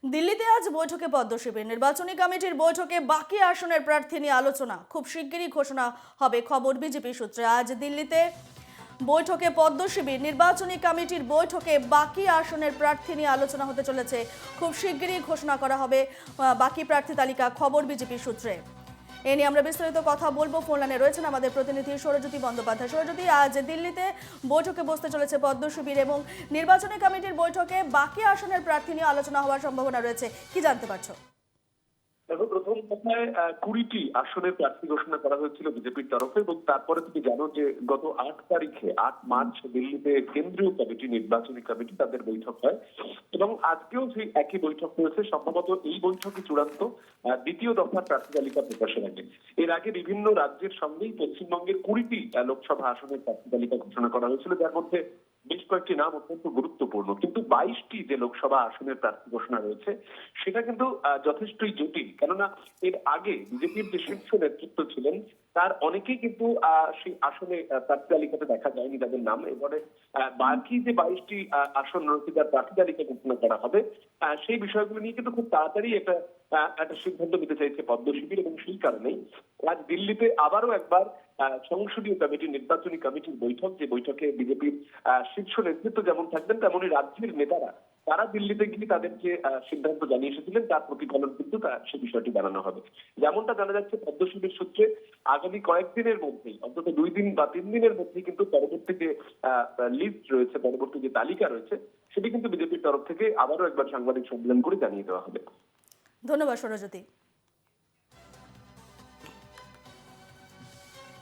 দিল্লিতে আজ বৈঠকে পদ্ম শিবির নির্বাচনী কমিটির বৈঠকে বাকি আসনের প্রার্থী নিয়ে আলোচনা খুব শিগগিরই ঘোষণা হবে, খবর বিজেপি সূত্রে। আজ দিল্লিতে বৈঠকে পদ্ম শিবির নির্বাচনী কমিটির বৈঠকে বাকি আসনের প্রার্থী নিয়ে আলোচনা হতে চলেছে। খুব শিগগিরই ঘোষণা করা হবে বাকি প্রার্থী তালিকা, খবর বিজেপি সূত্রে। এ নিয়ে আমরা বিস্তারিত কথা বলবো। ফোন লাইনে রয়েছেন আমাদের প্রতিনিধি সৌরজ্যোতি বন্দ্যোপাধ্যায়। সৌরজ্যোতি, আজ দিল্লিতে বৈঠকে বসতে চলেছে পদ্ম শিবির এবং নির্বাচনী কমিটির বৈঠকে বাকি আসনের প্রার্থী নিয়ে আলোচনা হওয়ার সম্ভাবনা রয়েছে, কি জানতে পারছো? দেখো, প্রথম কথায় 20টি আসনের প্রার্থী ঘোষণা করা হয়েছিল বিজেপির তরফে, এবং তারপরে তুমি জানো যে গত 8 তারিখে 8 মার্চ দিল্লিতে কেন্দ্রীয় কমিটি, নির্বাচনী কমিটি তাদের বৈঠক হয়, এবং আজকেও সেই একই বৈঠক হয়েছে। সম্ভবত এই বৈঠকই চূড়ান্ত দ্বিতীয় দফার প্রার্থী তালিকা প্রকাশের আগে। এর আগে বিভিন্ন রাজ্যের সঙ্গেই পশ্চিমবঙ্গের 20টি লোকসভা আসনের প্রার্থী তালিকা ঘোষণা করা হয়েছিল, যার মধ্যে বেশ কয়েকটি নাম অত্যন্ত গুরুত্বপূর্ণ। কিন্তু 22টি যে লোকসভা আসনের প্রার্থী ঘোষণা রয়েছে সেটা কিন্তু যথেষ্টই জটিল, কেননা এর আগে বিজেপির যে শীর্ষ নেতৃত্ব ছিলেন তার অনেকেই কিন্তু সেই আসনে প্রার্থী তালিকাতে দেখা যায়নি তাদের নাম। এবারে বাকি যে 22টি আসন রয়েছে যার প্রার্থী তালিকা ঘোষণা করা হবে, সেই বিষয়গুলো নিয়ে কিন্তু খুব তাড়াতাড়ি একটা সিদ্ধান্ত নিতে চাইছে পদ্ম শিবির, এবং সেই কারণেই আজ দিল্লিতে আবারও একবার সংসদীয় কমিটি, নির্বাচনী কমিটির বৈঠক, যে বৈঠকে বিজেপির শীর্ষ নেতৃত্ব যেমন থাকবেন তেমনি রাজ্যের নেতারা তারা দিল্লিতে গিয়ে তাদের যে সিদ্ধান্ত জানিয়ে এসেছিলেন তার প্রতিফলন কিন্তু সে বিষয়টি জানানো হবে। যেমনটা জানা যাচ্ছে পদ্ম শিবির সূত্রে, আগামী কয়েকদিনের মধ্যেই, অন্তত 2 দিন বা 3 দিনের মধ্যেই কিন্তু পরবর্তী যে লিস্ট রয়েছে, পরবর্তী যে তালিকা রয়েছে সেটি কিন্তু বিজেপির তরফ থেকে আবারও একবার সাংবাদিক সম্মেলন করে জানিয়ে দেওয়া হবে। ধন্যবাদ সৌরজ্যোতি।